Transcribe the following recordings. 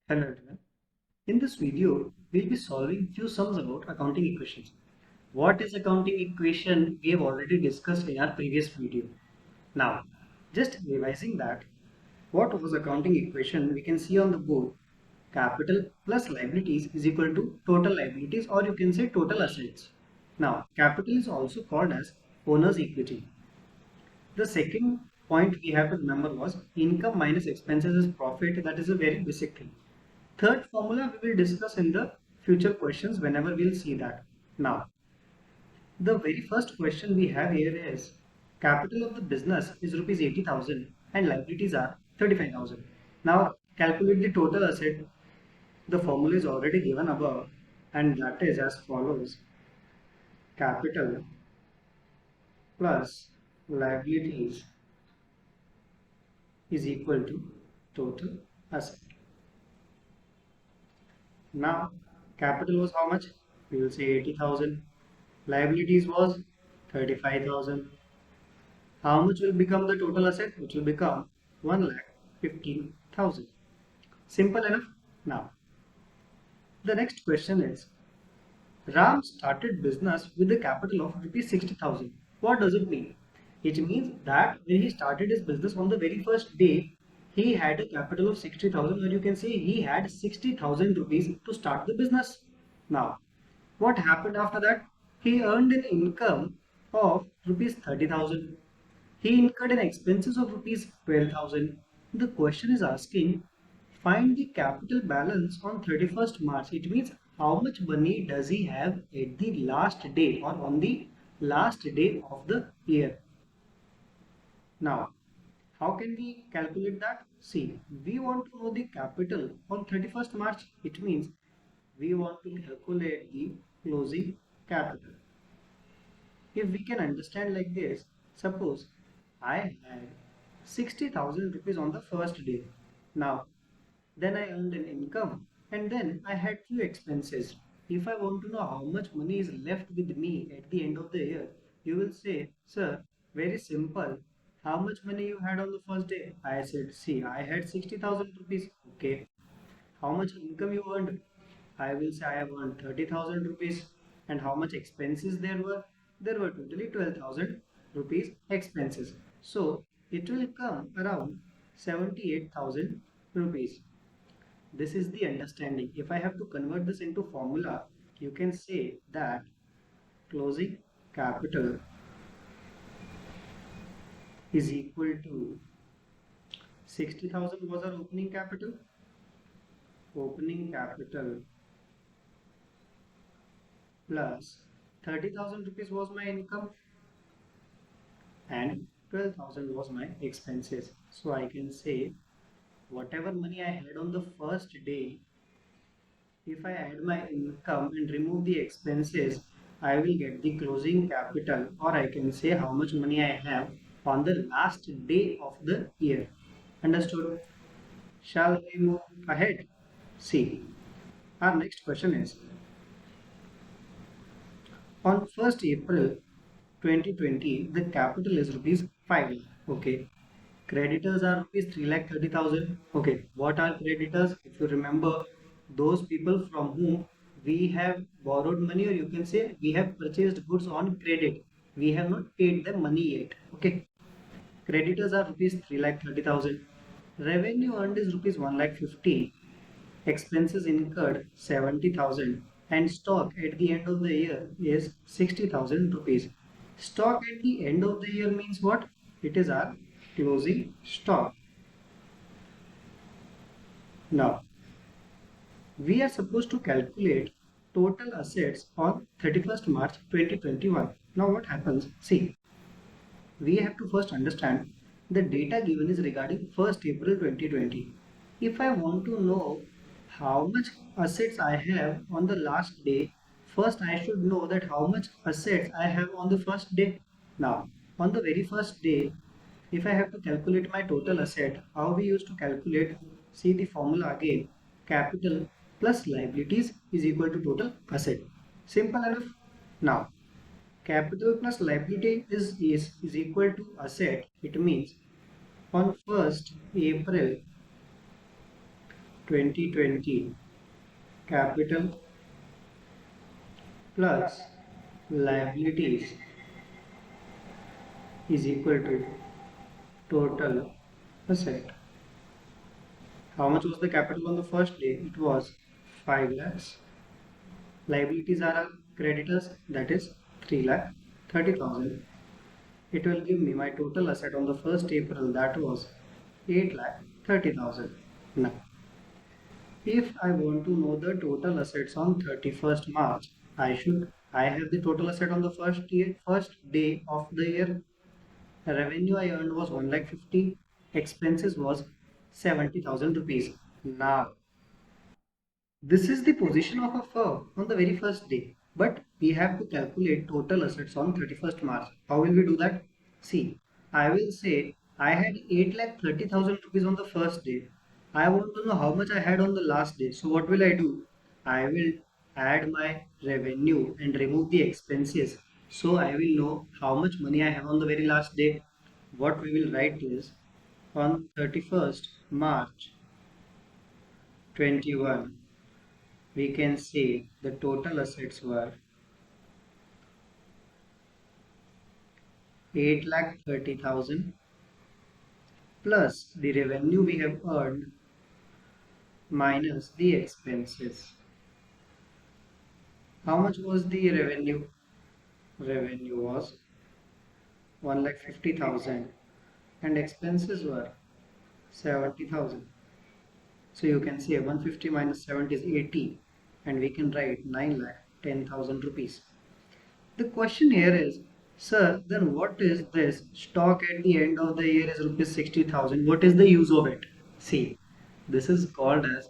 Hello everyone. In this video, we'll be solving few sums about accounting equations. What is accounting equation? We have already discussed in our previous video. Now, just revising that, what was accounting equation? We can see on the board, capital plus liabilities is equal to total liabilities, or you can say total assets. Now, capital is also called as owner's equity. The second point we have to remember was income minus expenses is profit. That is a very basic thing. Third formula we will discuss in the future questions whenever we'll see that. Now, the very first question we have here is capital of the business is rupees 80,000 and liabilities are 35,000. Now, calculate the total asset. The formula is already given above and that is as follows: capital plus liabilities is equal to total asset. Now, capital was how much? We will say 80,000. Liabilities was 35,000. How much will become the total asset? Which will become 1,15,000. Simple enough. Now, the next question is Ram started business with a capital of rupees 60,000. What does it mean? It means that when he started his business on the very first day, he had a capital of 60,000, or you can say he had 60,000 rupees to start the business. Now, what happened after that? He earned an income of rupees 30,000. He incurred an expenses of rupees 12,000. The question is asking, find the capital balance on 31st March. It means how much money does he have at the last day or on the last day of the year. Now, how can we calculate that? See, we want to know the capital on 31st March. It means we want to calculate the closing capital. If we can understand like this, suppose I had 60,000 rupees on the first day. Now, then I earned an income and then I had few expenses. If I want to know how much money is left with me at the end of the year, you will say, sir, very simple. How much money you had on the first day? I said, see, I had 60,000 rupees. Okay. How much income you earned? I will say I have earned 30,000 rupees. And how much expenses there were? There were totally 12,000 rupees expenses. So it will come around 78,000 rupees. This is the understanding. If I have to convert this into formula, you can say that closing capital is equal to 60,000 was our opening capital. Opening capital plus 30,000 rupees was my income and 12,000 was my expenses. So I can say whatever money I had on the first day, if I add my income and remove the expenses, I will get the closing capital, or I can say how much money I have on the last day of the year. Understood? Shall we move ahead? See, our next question is on 1st April 2020, the capital is rupees 5 lakh. Okay. Creditors are rupees 3,30,000. Okay. What are creditors? If you remember, those people from whom we have borrowed money, or you can say we have purchased goods on credit. We have not paid them money yet. Okay. Creditors are rupees 3,30,000. Revenue earned is rupees 1,50,000. Expenses incurred 70,000 and stock at the end of the year is 60,000 rupees. Stock at the end of the year means what? It is our closing stock. Now, we are supposed to calculate total assets on 31st March 2021. Now, what happens? See, we have to first understand the data given is regarding 1st April 2020. If I want to know how much assets I have on the last day, first I should know that how much assets I have on the first day. Now, on the very first day, if I have to calculate my total asset, how we used to calculate, see the formula again, capital plus liabilities is equal to total asset. Simple enough. Now, capital plus liability is equal to asset. It means on 1st April 2020 capital plus liabilities is equal to total asset. How much was the capital on the first day? It was 5 lakhs. Liabilities are our creditors, that is 3 lakh 30,000. It will give me my total asset on the 1st April, that was 8 lakh 30,000. Now, if I want to know the total assets on 31st March, I have the total asset on the first day of the year. Revenue I earned was 1 lakh 50, expenses was 70,000 rupees. Now, this is the position of a firm on the very first day, but we have to calculate total assets on 31st March. How will we do that? See, I will say I had 8 lakh 30,000 rupees on the first day. I want to know how much I had on the last day. So what will I do? I will add my revenue and remove the expenses. So I will know how much money I have on the very last day. What we will write is on 31st March 21, we can say the total assets were 8 lakh 30,000 plus the revenue we have earned minus the expenses. How much was the revenue? Revenue was 1 lakh 50,000 and expenses were 70,000. So you can say 150 minus 70 is 80 and we can write 9 lakh 10,000 rupees. The question here is, sir, then what is this stock at the end of the year is rupees 60,000? What is the use of it? See, this is called as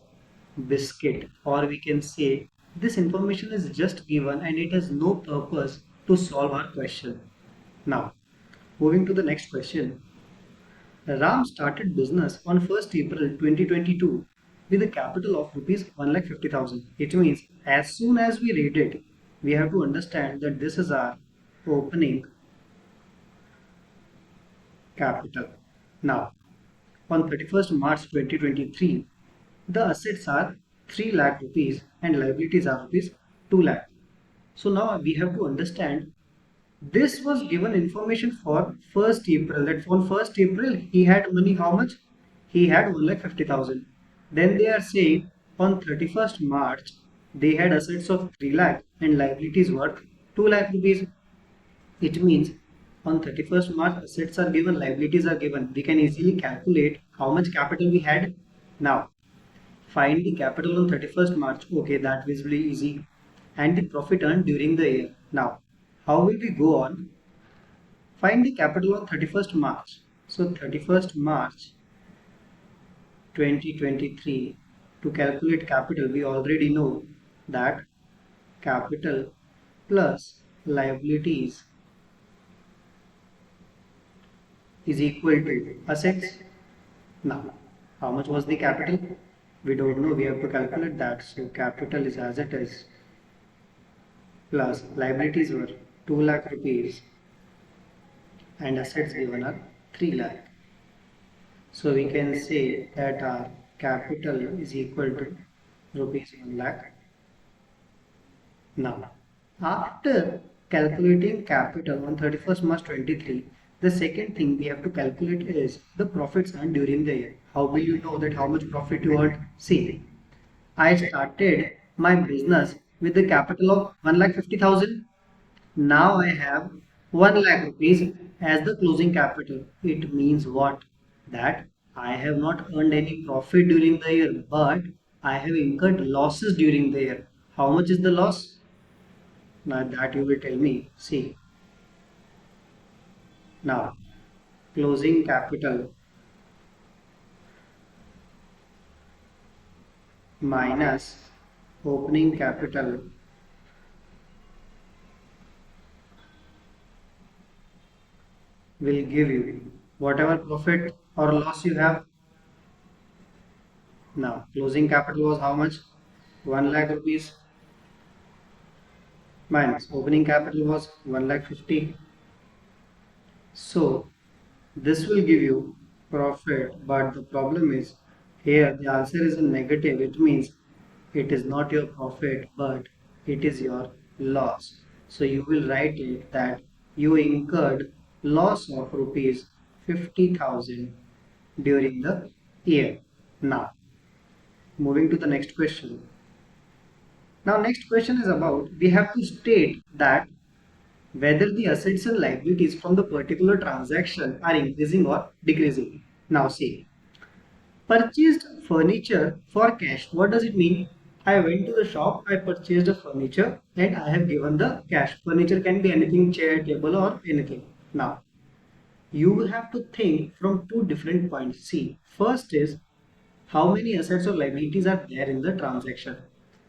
biscuit, or we can say this information is just given and it has no purpose to solve our question. Now, moving to the next question. Ram started business on 1st April 2022 with a capital of rupees 1,50,000. It means as soon as we read it, we have to understand that this is our opening capital. Now, on 31st March 2023, the assets are 3 lakh rupees and liabilities are rupees 2 lakh. So now we have to understand this was given information for 1st April. That on 1st April he had money how much? He had 1,50,000. Then they are saying on 31st March they had assets of 3 lakh and liabilities worth 2 lakh rupees. It means on 31st March assets are given, liabilities are given. We can easily calculate how much capital we had. Now find the capital on 31st March. Okay, that is really easy. And the profit earned during the year. Now, how will we go on? Find the capital on 31st March. So 31st March 2023, to calculate capital, we already know that capital plus liabilities is equal to assets. Now, how much was the capital? We don't know, we have to calculate that. So capital is as it is plus liabilities were 2 lakh rupees and assets given are 3 lakh. So we can say that our capital is equal to rupees 1 lakh. Now, after calculating capital on 31st March 23, the second thing we have to calculate is the profits earned during the year. How will you know that how much profit you earned? See, I started my business with the capital of 1,50,000. Now I have 1 lakh rupees as the closing capital. It means what? That I have not earned any profit during the year, but I have incurred losses during the year. How much is the loss? Now that you will tell me. See, now closing capital minus opening capital will give you whatever profit or loss you have. Now, closing capital was how much? 1 lakh rupees minus opening capital was 1 lakh 50. So, this will give you profit, but the problem is Here the answer is a negative. It means it is not your profit, but it is your loss. So you will write it that you incurred loss of rupees 50,000 during the year. Now, moving to the next question. Now, next question is about we have to state that whether the assets and liabilities from the particular transaction are increasing or decreasing. Now, see, purchased furniture for cash. What does it mean? I went to the shop, I purchased a furniture, and I have given the cash. Furniture can be anything, chair, table, or anything. Now, you will have to think from two different points. See, first is how many assets or liabilities are there in the transaction.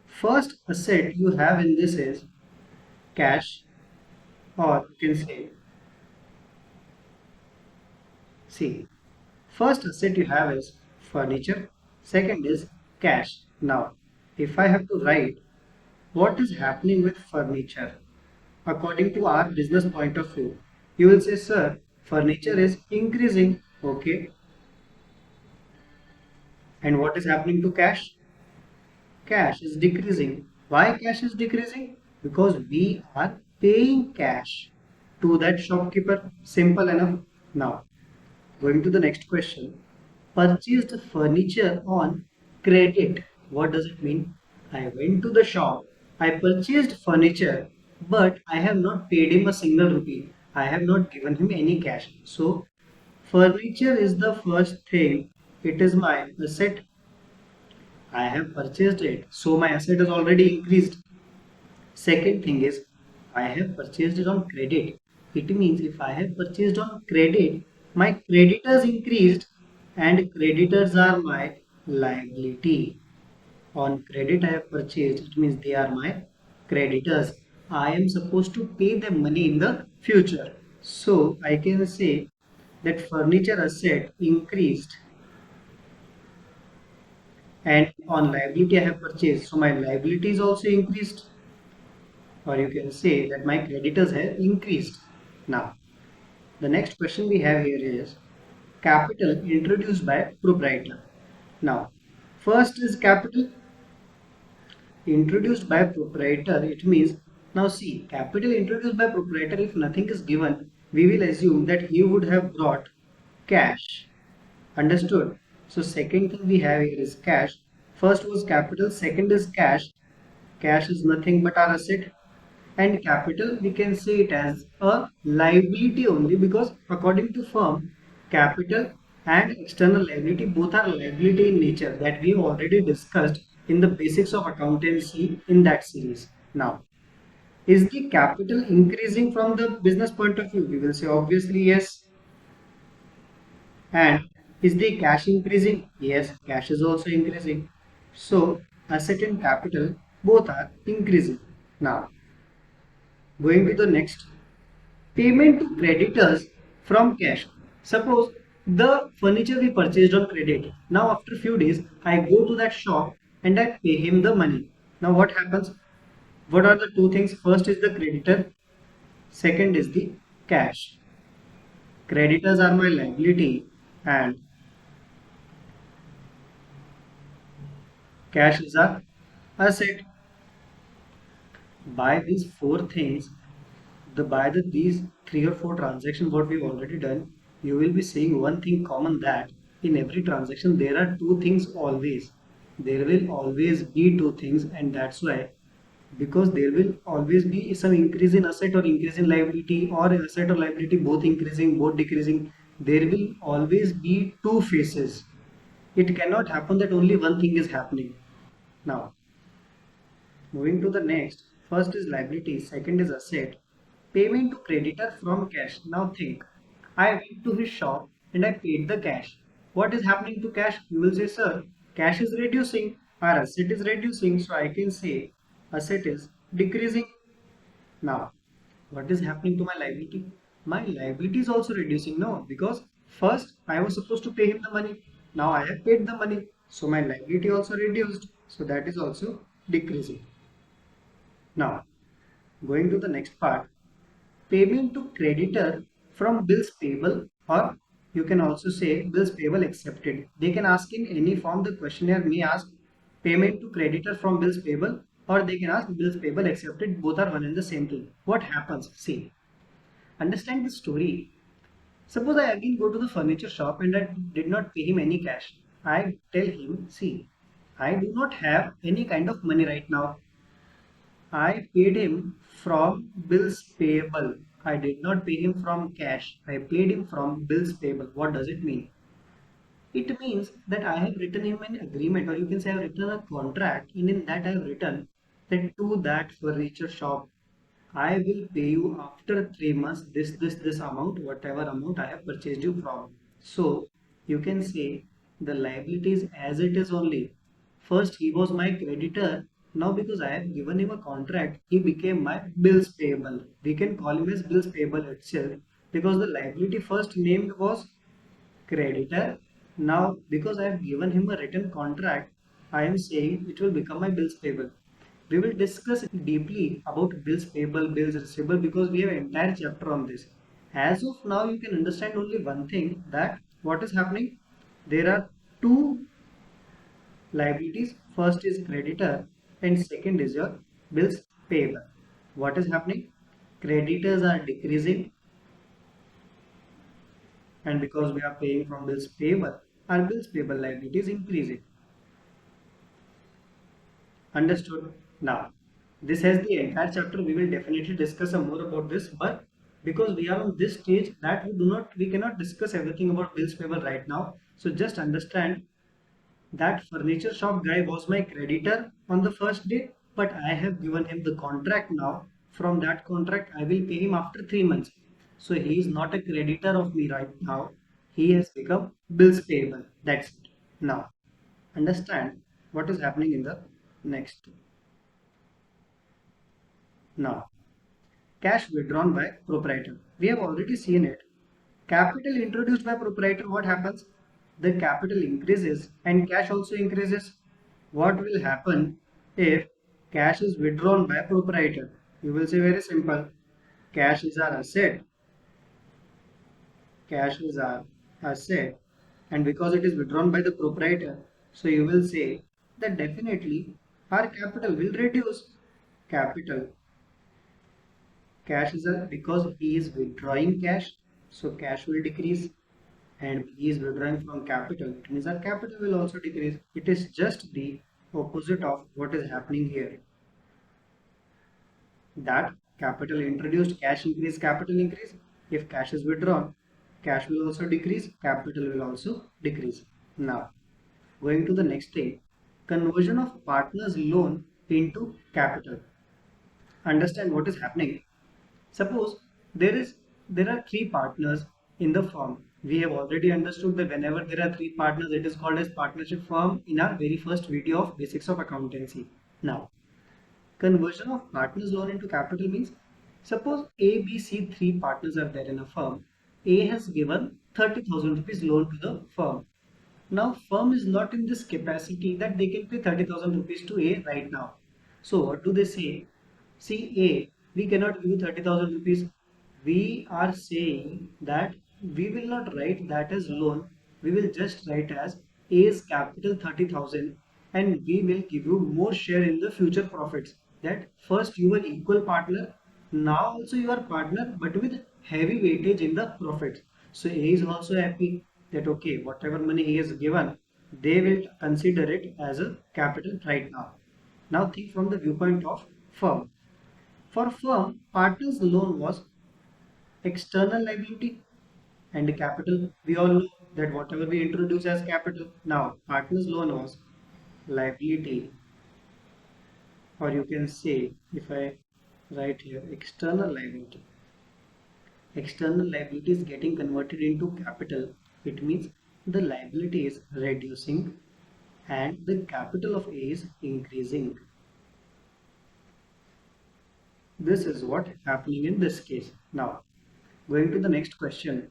First asset you have in this is cash, or you can say, see, first asset you have is furniture, second is cash. Now, if I have to write what is happening with furniture according to our business point of view, you will say, sir, furniture is increasing. Okay. And what is happening to cash? Cash is decreasing. Why cash is decreasing? Because we are paying cash to that shopkeeper. Simple enough. Now, going to the next question. Purchased furniture on credit. What does it mean? I went to the shop. I purchased furniture, but I have not paid him a single rupee. I have not given him any cash. So, furniture is the first thing. It is my asset. I have purchased it. So, my asset has already increased. Second thing is, I have purchased it on credit. It means if I have purchased on credit, my creditors increased and creditors are my liability. On credit I have purchased, it means they are my creditors. I am supposed to pay them money in the future. So I can say that furniture asset increased and on liability I have purchased. So my liability is also increased, or you can say that my creditors have increased. Now, the next question we have here is capital introduced by proprietor. Now, first is capital introduced by proprietor. It means, now see, capital introduced by proprietor, if nothing is given, we will assume that he would have brought cash. Understood? So, second thing we have here is cash. First was capital, second is cash. Cash is nothing but our asset, and capital we can say it as a liability only, because according to firm, capital and external liability both are liability in nature, that we have already discussed in the basics of accountancy in that series. Now, is the capital increasing from the business point of view? We will say obviously yes. And is the cash increasing? Yes, cash is also increasing. So asset and capital both are increasing. Now, going to the next, payment to creditors from cash. Suppose the furniture we purchased on credit. Now after a few days, I go to that shop and I pay him the money. Now what happens? What are the two things? First is the creditor, second is the cash. Creditors are my liability and cash is our asset. By these four things, by these three or four transactions what we've already done, you will be seeing one thing common, that in every transaction there are two things always. There will always be two things, and that's why, because there will always be some increase in asset or increase in liability, or asset or liability both increasing, both decreasing, there will always be two faces. It cannot happen that only one thing is happening. Now, moving to the next, first is liability, second is asset. Payment to creditor from cash. Now think, I went to his shop and I paid the cash. What is happening to cash? You will say, sir, cash is reducing, our asset is reducing, so I can say asset is decreasing. Now, what is happening to my liability? My liability is also reducing. No, because first I was supposed to pay him the money. Now I have paid the money, so my liability also reduced. So that is also decreasing. Now, going to the next part, payment to creditor from bills payable or You can also say bills payable accepted. They can ask in any form. The questionnaire may ask payment to creditor from bills payable, or they can ask bills payable accepted. Both are one and the same thing. What happens? See, understand the story. Suppose I again go to the furniture shop and I did not pay him any cash. I tell him, see, I do not have any kind of money right now. I paid him from bills payable. I did not pay him from cash. I paid him from bills payable. What does it mean? It means that I have written him an agreement, or you can say I have written a contract, and in that I have written that to that furniture shop, I will pay you after 3 months this amount, whatever amount I have purchased you from. So you can say the liabilities as it is only. First he was my creditor. Now because I have given him a contract, he became my bills payable. We can call him as bills payable itself because the liability first named was creditor. Now, because I have given him a written contract, I am saying it will become my bills payable. We will discuss deeply about bills payable, bills receivable because we have an entire chapter on this. As of now, you can understand only one thing that what is happening. There are two liabilities. First is creditor and second is your bills payable. What is happening? Creditors are decreasing and because we are paying from bills payable, our bills payable liability is increasing. Understood? Now, this has the entire chapter. We will definitely discuss some more about this, but because we are on this stage that we cannot discuss everything about bills payable right now. So just understand that furniture shop guy was my creditor on the first day, but I have given him the contract now. From that contract, I will pay him after 3 months. So he is not a creditor of me right now. He has become bills payable. That's it. Now, understand what is happening in the next. Now, cash withdrawn by proprietor. We have already seen it. Capital introduced by proprietor, what happens? The capital increases and cash also increases. What will happen if cash is withdrawn by proprietor? You will say very simple. Cash is our asset. Cash is our asset. And because it is withdrawn by the proprietor, so you will say that definitely our capital will reduce. Capital cash is a because he is withdrawing cash, so cash will decrease, and he is withdrawing from capital, it means our capital will also decrease. It is just the opposite of what is happening here, that capital introduced, cash increase, capital increase. If cash is withdrawn, cash will also decrease, capital will also decrease. Now going to the next thing, conversion of partners loan into capital. Understand what is happening. Suppose there are three partners in the firm. We have already understood that whenever there are three partners, it is called as partnership firm in our very first video of basics of accountancy. Now, conversion of partners loan into capital means suppose A, B, C three partners are there in a firm. A has given 30,000 rupees loan to the firm. Now, firm is not in this capacity that they can pay 30,000 rupees to A right now. So, what do they say? See, A, we cannot give you 30,000 rupees. We are saying that we will not write that as loan. We will just write as A's capital 30,000 and we will give you more share in the future profits. That first you were equal partner, now also you are partner but with heavy weightage in the profits. So A is also happy that okay, whatever money he has given, they will consider it as a capital right now. Now think from the viewpoint of firm. For firm, partners loan was external liability and capital. We all know that whatever we introduce as capital, now partners loan was liability, or you can say if I write here external liability. External liability is getting converted into capital. It means the liability is reducing and the capital of A is increasing. This is what happening in this case. Now, going to the next question.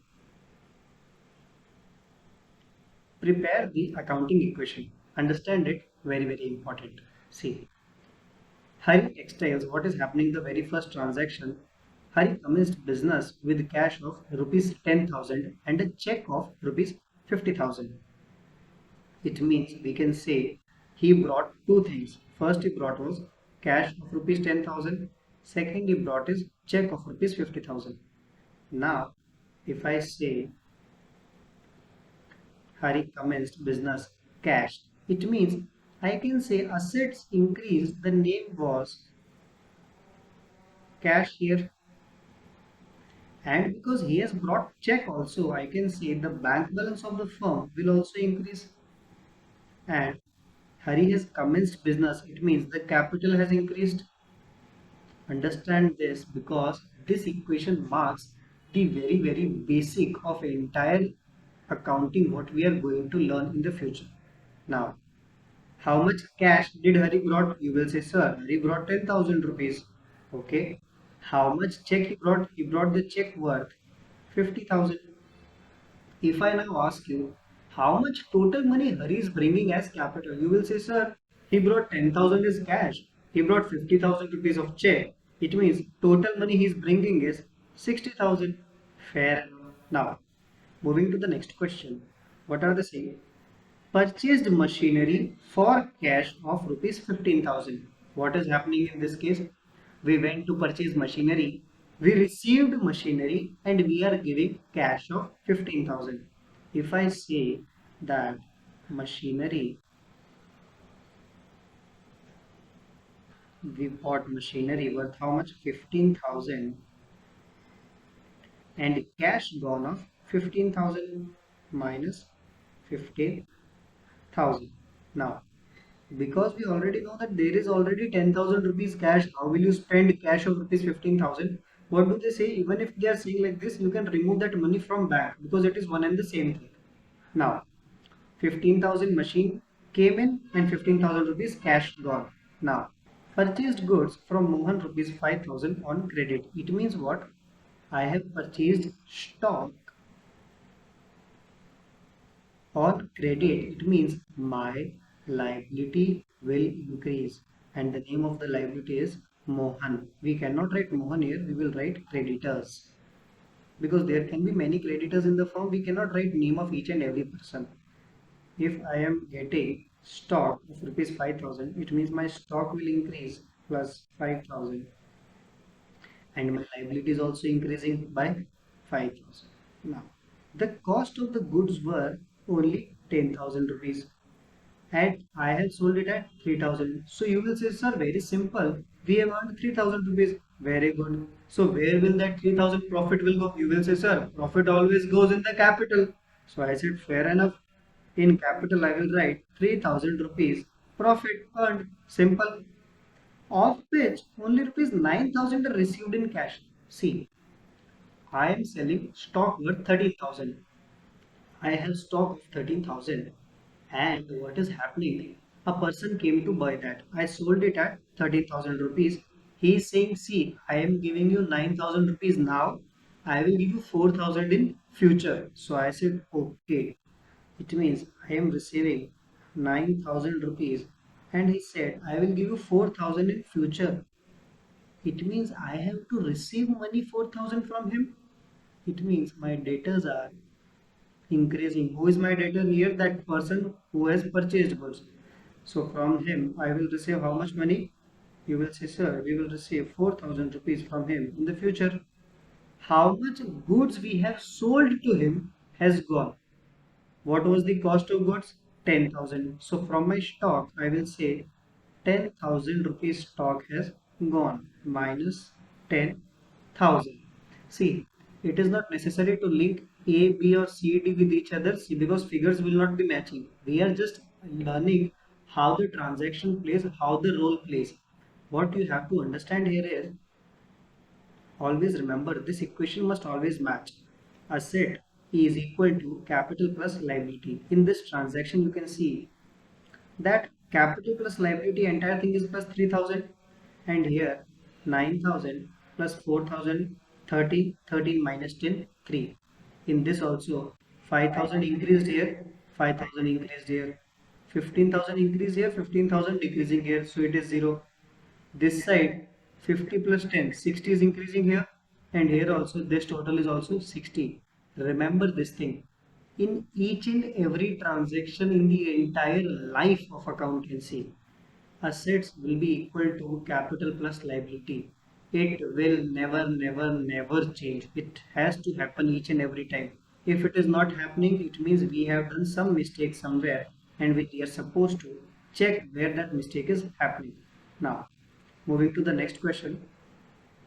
Prepare the accounting equation. Understand it, very, very important. See, hiring textiles, what is happening the very first transaction? Hari commenced business with cash of rupees 10,000 and a check of rupees 50,000. It means we can say he brought two things. First he brought was cash of rupees 10,000. Second he brought his check of rupees 50,000. Now if I say Hari commenced business cash, it means I can say assets increased. The name was cash here, and because he has brought check also, I can say the bank balance of the firm will also increase. And Hari has commenced business, it means the capital has increased. Understand this because this equation marks the very basic of entire accounting what we are going to learn in the future. Now, how much cash did Hari brought? You will say, sir, Hari brought 10,000 rupees. Okay. How much check he brought? He brought the check worth 50,000. If I now ask you, how much total money Hari is bringing as capital? You will say, sir, he brought 10,000 as cash. He brought 50,000 rupees of check. It means total money he is bringing is 60,000. Fair enough. Now, moving to the next question. What are they saying? Purchased machinery for cash of rupees 15,000. What is happening in this case? We went to purchase machinery, we received machinery, and we are giving cash of 15,000. If I say that machinery, we bought machinery worth how much? 15,000 and cash gone of 15,000 minus 15,000. Now, because we already know that there is already 10,000 rupees cash, how will you spend cash of rupees 15,000? What do they say? Even if they are saying like this, you can remove that money from bank because it is one and the same thing. Now, 15,000 machine came in and 15,000 rupees cash gone. Now, purchased goods from Mohan rupees 5,000 on credit. It means what? I have purchased stock on credit. It means my liability will increase, and the name of the liability is Mohan. We cannot write Mohan here, we will write creditors because there can be many creditors in the firm. We cannot write name of each and every person. If I am getting stock of rupees 5,000, it means my stock will increase plus 5,000 and my liability is also increasing by 5,000. Now, the cost of the goods were only 10,000 rupees and I have sold it at 3,000. So you will say, sir, very simple. We have earned 3,000 rupees. Very good. So where will that 3,000 profit will go? You will say, sir, profit always goes in the capital. So I said, fair enough. In capital, I will write 3,000 rupees profit earned. Simple. Of which only rupees 9,000 are received in cash. See, I am selling stock worth 13,000. I have stock of 13,000 and what is happening? A person came to buy that. I sold it at 13,000 rupees. He is saying, see, I am giving you 9,000 rupees now. I will give you 4,000 in future. So I said, okay. It means I am receiving 9,000 rupees. And he said, I will give you 4,000 in future. It means I have to receive money 4,000 from him. It means my debtors are increasing. Who is my debtor here? That person who has purchased goods. So from him, I will receive how much money? You will say, sir, we will receive 4,000 rupees from him in the future. How much goods we have sold to him has gone. What was the cost of goods? 10,000. So from my stock, I will say 10,000 rupees stock has gone minus 10,000. See, it is not necessary to link A, B or C, D with each other because figures will not be matching. We are just learning how the transaction plays, how the role plays. What you have to understand here is always remember this equation must always match. Asset is equal to capital plus liability. In this transaction, you can see that capital plus liability entire thing is plus 3,000 and here 9,000 plus 4,000 30 13 minus 10 3. In this also 5,000 increased here, 5,000 increased here, 15,000 increased here, 15,000 decreasing here, so it is 0. This side 50 plus 10 60 is increasing here, And here also this total is also 60. Remember this thing. In each and every transaction in the entire life of accountancy, assets will be equal to capital plus liability. It will never, never, never change. It has to happen each and every time. If it is not happening, it means we have done some mistake somewhere and we are supposed to check where that mistake is happening. Now, moving to the next question.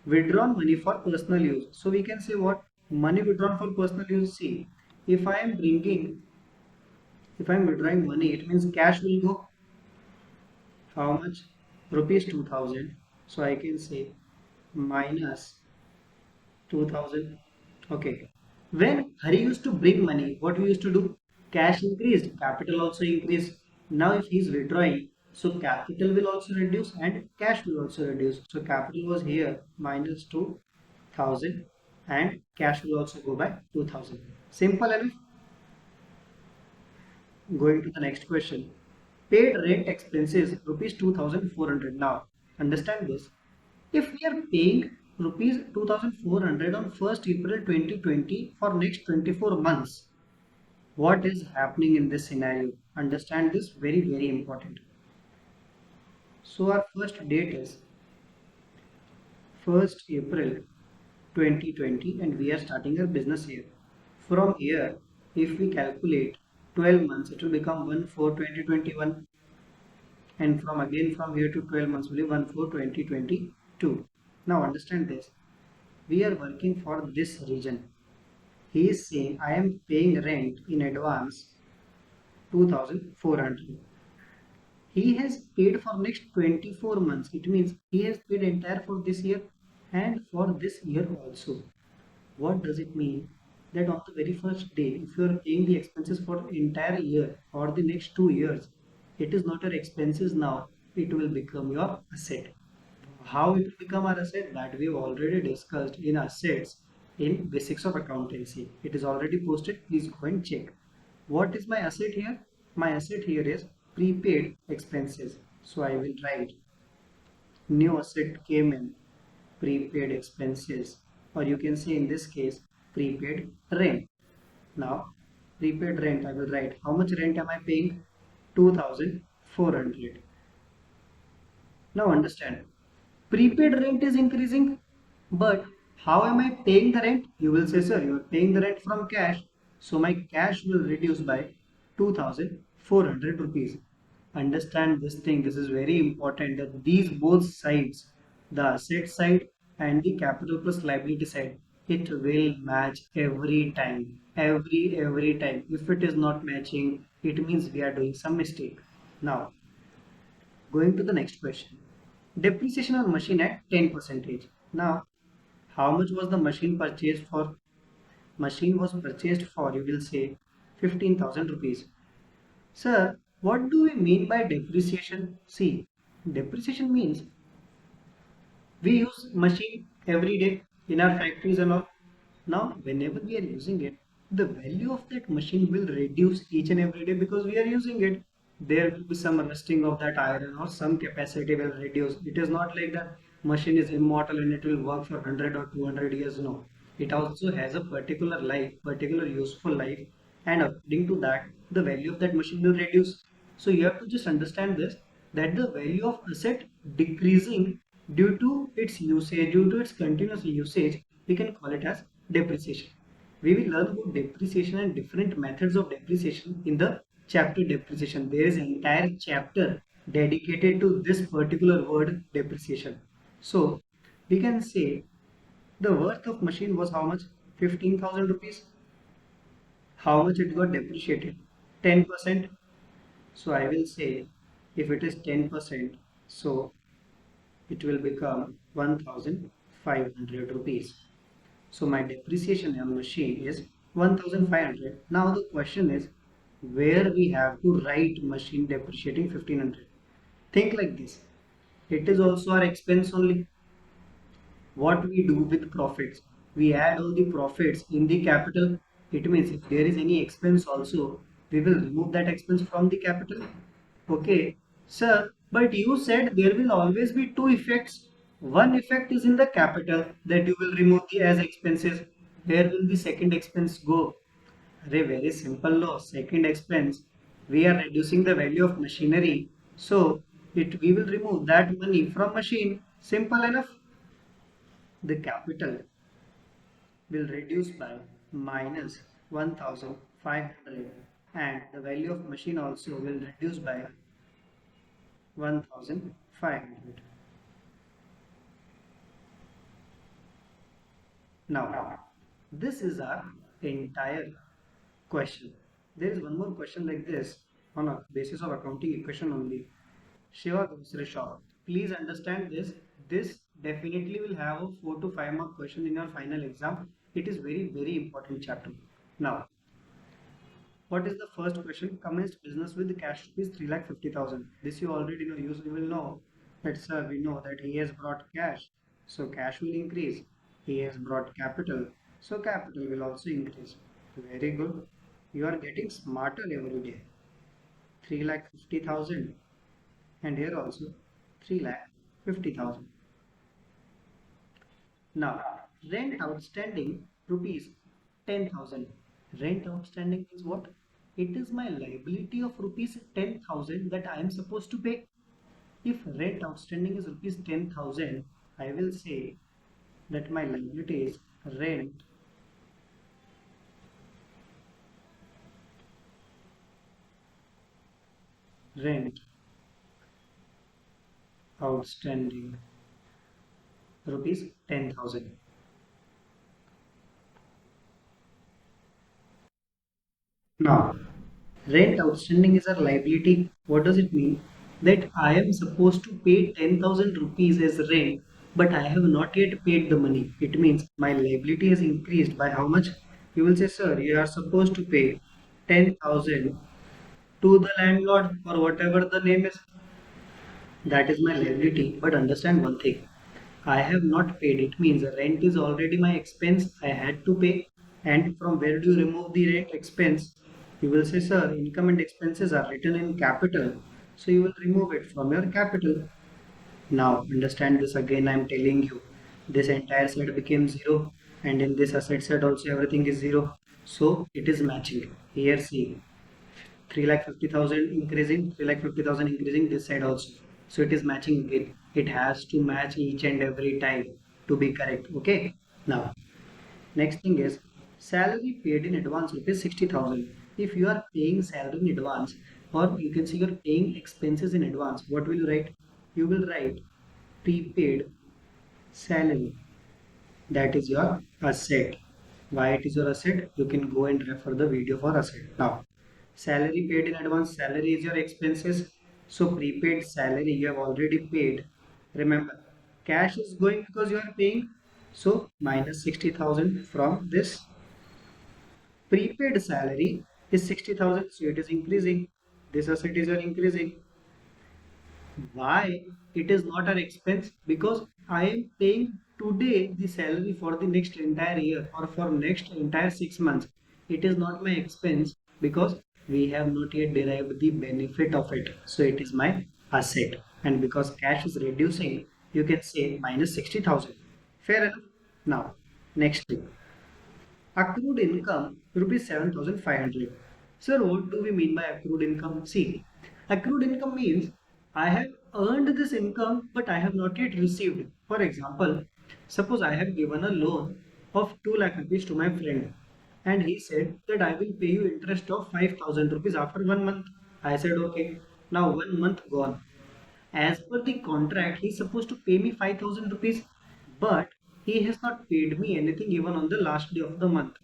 Withdrawn money for personal use. So we can say what? Money withdrawn for personal use. See, if I am bringing, if I am withdrawing money, it means cash will go how much? Rupees 2000. So I can say minus 2000. Okay. When Hari used to bring money, what we used to do? Cash increased, capital also increased. Now if he is withdrawing, so capital will also reduce and cash will also reduce. So capital was here minus 2000 and cash will also go by 2000. Simple enough. Going to the next question. Paid rent expenses rupees 2400. Now, understand this. If we are paying rupees 2400 on 1st April 2020 for next 24 months, what is happening in this scenario? Understand this, very, very important. So, our first date is 1st April 2020 and we are starting our business here. From here, if we calculate 12 months, it will become 1/4/2021, and from here to 12 months will be 1/4/2022. Now understand this. We are working for this region. He is saying I am paying rent in advance 2400. He has paid for next 24 months. It means he has paid entire for this year and for this year also. What does it mean? That on the very first day, if you are paying the expenses for entire year or the next 2 years, it is not your expenses now, it will become your asset. How it will become our asset, that we've already discussed in assets in basics of accountancy. It is already posted, please go and check. What is my asset here? My asset here is prepaid expenses. So I will write new asset came in prepaid expenses, or you can say in this case prepaid rent. Now prepaid rent, I will write how much rent am I paying? 2400. Now understand, prepaid rent is increasing, but how am I paying the rent? You will say, sir, you are paying the rent from cash, so my cash will reduce by 2400 rupees. Understand this thing, this is very important that these both sides, the asset side and the capital plus liability side, it will match every time. Every time. If it is not matching, it means we are doing some mistake. Now, going to the next question. Depreciation on machine at 10 percentage. Now, how much was the machine purchased for? Machine was purchased for, you will say, 15,000 rupees. Sir, what do we mean by depreciation? See, depreciation means we use machine every day in our factories and all. Now, whenever we are using it, the value of that machine will reduce each and every day because we are using it. There will be some rusting of that iron or some capacity will reduce. It is not like that machine is immortal and it will work for 100 or 200 years. No, it also has a particular life, particular useful life, and according to that, the value of that machine will reduce. So you have to just understand this, that the value of asset decreasing due to its usage, due to its continuous usage, we can call it as depreciation. We will learn about depreciation and different methods of depreciation in the chapter depreciation. There is an entire chapter dedicated to this particular word depreciation. So we can say the worth of machine was how much? 15,000 rupees. How much it got depreciated? 10%. So I will say if it is 10%, so it will become 1,500 rupees. So my depreciation on machine is 1,500. Now the question is where we have to write machine depreciating 1,500. Think like this. It is also our expense only. What we do with profits? We add all the profits in the capital. It means if there is any expense also, we will remove that expense from the capital. Okay, sir, but you said there will always be two effects. One effect is in the capital that you will remove the as expenses. Where will the second expense go? Very simple law. Second expense, we are reducing the value of machinery. So we will remove that money from machine. Simple enough. The capital will reduce by minus 1500 and the value of machine also will reduce by 1500. Now, this is our entire question. There is one more question like this on a basis of accounting equation only. Shiva grocery shop. Please understand this. This definitely will have a 4 to 5 mark question in your final exam. It is very important chapter. Now, what is the first question? Commenced business with cash rupees 3,50,000. This you already know. You will know that sir, we know that he has brought cash. So cash will increase. He has brought capital. So capital will also increase. Very good. You are getting smarter every day. 3,50,000 and here also 3,50,000. Now, rent outstanding rupees 10,000. Rent outstanding is what? It is my liability of rupees 10,000 that I am supposed to pay. If rent outstanding is rupees 10,000, I will say that my liability is rent outstanding rupees 10,000. Now, rent outstanding is a liability. What does it mean? That I am supposed to pay 10,000 rupees as rent, but I have not yet paid the money. It means my liability has increased by how much? You will say, sir, you are supposed to pay 10,000 to the landlord or whatever the name is. That is my liability. But understand one thing. I have not paid. It means rent is already my expense. I had to pay. And from where do you remove the rent expense? You will say, sir, income and expenses are written in capital. So you will remove it from your capital. Now understand this again. I am telling you. This entire set became zero. And in this asset set also everything is zero. So it is matching. Here see 3,50,000 increasing, 3,50,000 increasing this side also. So it is matching again. It has to match each and every time to be correct. Okay. Now, next thing is salary paid in advance rupees 60,000. If you are paying salary in advance, or you can say you're paying expenses in advance, what will you write? You will write prepaid salary. That is your asset. Why it is your asset? You can go and refer the video for asset. Now, salary paid in advance, salary is your expenses. So prepaid salary you have already paid. Remember, cash is going because you are paying. So minus 60,000 from this. Prepaid salary is 60,000. So it is increasing. This asset is your increasing. Why it is not an expense? Because I am paying today the salary for the next entire year or for next entire 6 months. It is not my expense because we have not yet derived the benefit of it. So it is my asset, and because cash is reducing, you can say minus 60,000. Fair enough. Now, next thing, accrued income rupees 7,500. Sir, what do we mean by accrued income? See, accrued income means I have earned this income but I have not yet received. For example, suppose I have given a loan of 2 lakh rupees to my friend and he said that I will pay you interest of 5,000 rupees after 1 month. I said okay. Now 1 month gone. As per the contract, he is supposed to pay me 5,000 rupees, but he has not paid me anything even on the last day of the month.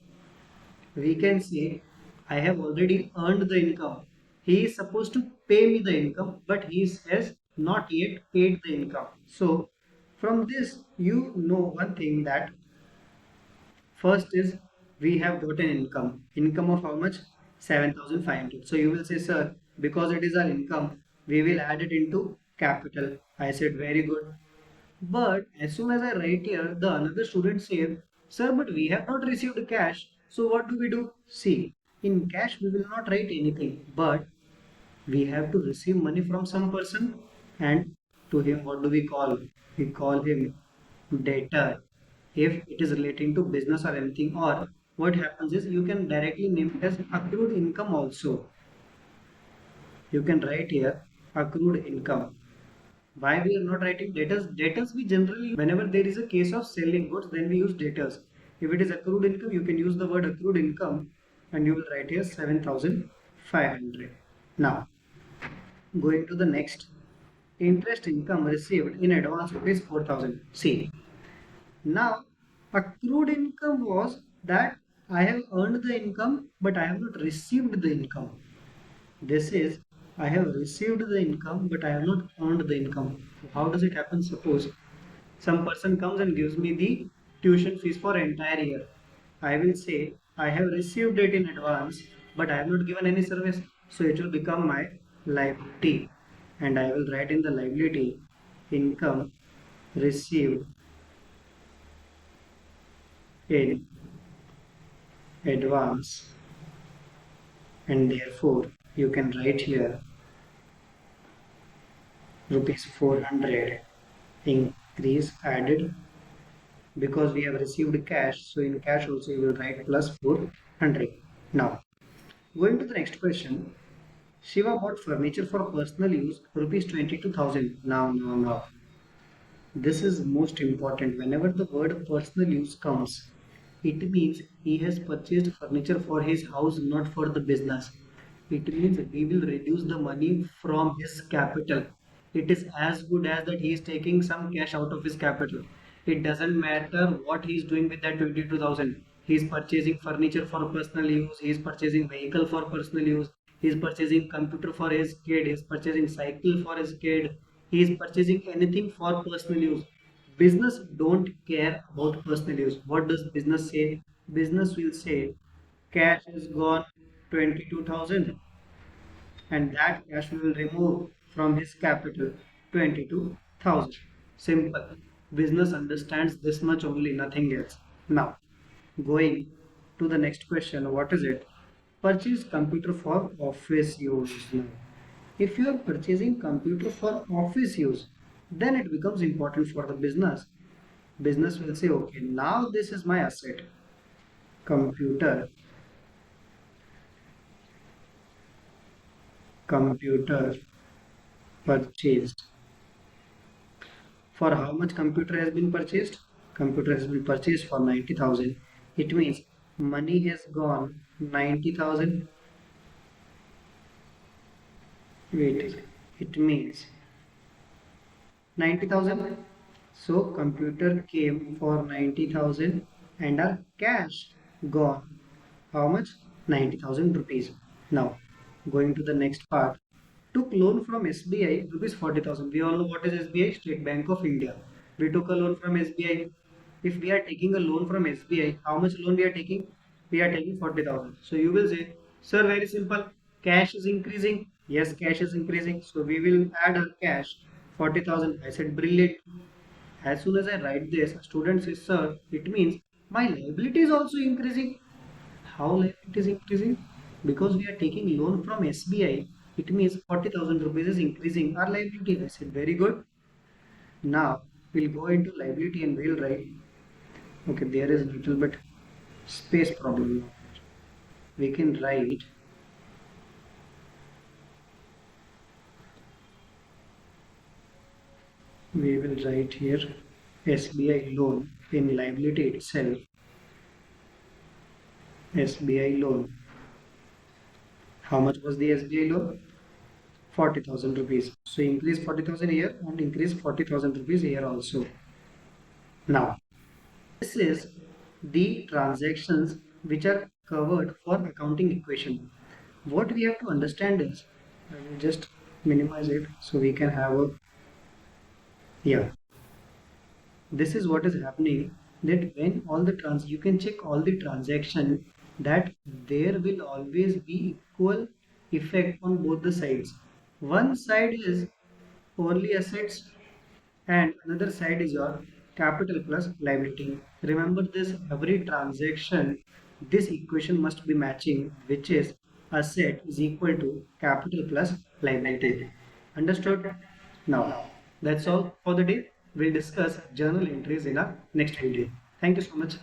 We can say I have already earned the income. He is supposed to pay me the income, but he has not yet paid the income. So, from this, you know one thing that first is we have got an income. Income of how much? 7,500. So, you will say, sir, because it is our income, we will add it into capital. I said, very good. But as soon as I write here, the another student says, sir, but we have not received cash. So what do we do? See, in cash we will not write anything, but we have to receive money from some person, and to him what do we call? we call him debtor if it is relating to business or anything. Or what happens is you can directly name it as accrued income also. You can write here accrued income. Why we are not writing debtors? Debtors we generally, whenever there is a case of selling goods, then we use debtors. If it is accrued income, you can use the word accrued income and you will write here 7,500. Now, going to the next, interest income received in advance rupees 4,000. See, now accrued income was that I have earned the income, but I have not received the income. This is I have received the income, but I have not earned the income. How does it happen? Suppose some person comes and gives me the tuition fees for entire year. I will say I have received it in advance, but I have not given any service. So it will become my liability. And I will write in the liability income received in advance. And therefore you can write here rupees 400 increase added because we have received cash. So in cash also you will write plus 400. Now going to the next question. Shiva bought furniture for personal use rupees 22,000. Now. This is most important. Whenever the word personal use comes, it means he has purchased furniture for his house, not for the business. It means we will reduce the money from his capital. It is as good as that he is taking some cash out of his capital. It doesn't matter what he is doing with that 22,000. He is purchasing furniture for personal use. He is purchasing vehicle for personal use. He is purchasing computer for his kid. He is purchasing cycle for his kid. He is purchasing anything for personal use. Business don't care about personal use. What does business say? Business will say cash is gone 22,000 and that cash we will remove from his capital 22,000. Simple. Business understands this much only, nothing else. Now, going to the next question, what is it? Purchase computer for office use. Now, if you are purchasing computer for office use, then it becomes important for the business. Business will say, okay, now this is my asset. Computer, computer purchased. For how much computer has been purchased? Computer has been purchased for 90,000. It means money has gone 90,000. Wait, it means 90,000. So computer came for 90,000 and our cash gone. How much? 90,000 rupees. Now, going to the next part. Took loan from SBI rupees 40,000. We all know what is SBI, State Bank of India. We took a loan from SBI. If we are taking a loan from SBI, how much loan we are taking? We are taking 40,000. So you will say, sir, very simple. Cash is increasing. Yes, cash is increasing. So we will add our cash 40,000. I said, brilliant. As soon as I write this, a student says, sir, it means my liability is also increasing. How liability is increasing? Because we are taking loan from SBI, it means 40,000 rupees is increasing our liability. I said, very good. Now we'll go into liability and we'll write. Okay, there is a little bit space problem. We can write we will write here SBI loan in liability itself. SBI loan. How much was the SBI loan? 40,000 rupees. So increase 40,000 here and increase 40,000 rupees here also. Now, this is the transactions which are covered for accounting equation. What we have to understand is, I will just minimize it so we can have a, yeah, this is what is happening, that when all the you can check all the transaction, that there will always be equal effect on both the sides. One side is only assets and another side is your capital plus liability. Remember this, every transaction, this equation must be matching, which is asset is equal to capital plus liability. Understood? Now, that's all for the day. We'll discuss journal entries in our next video. Thank you so much.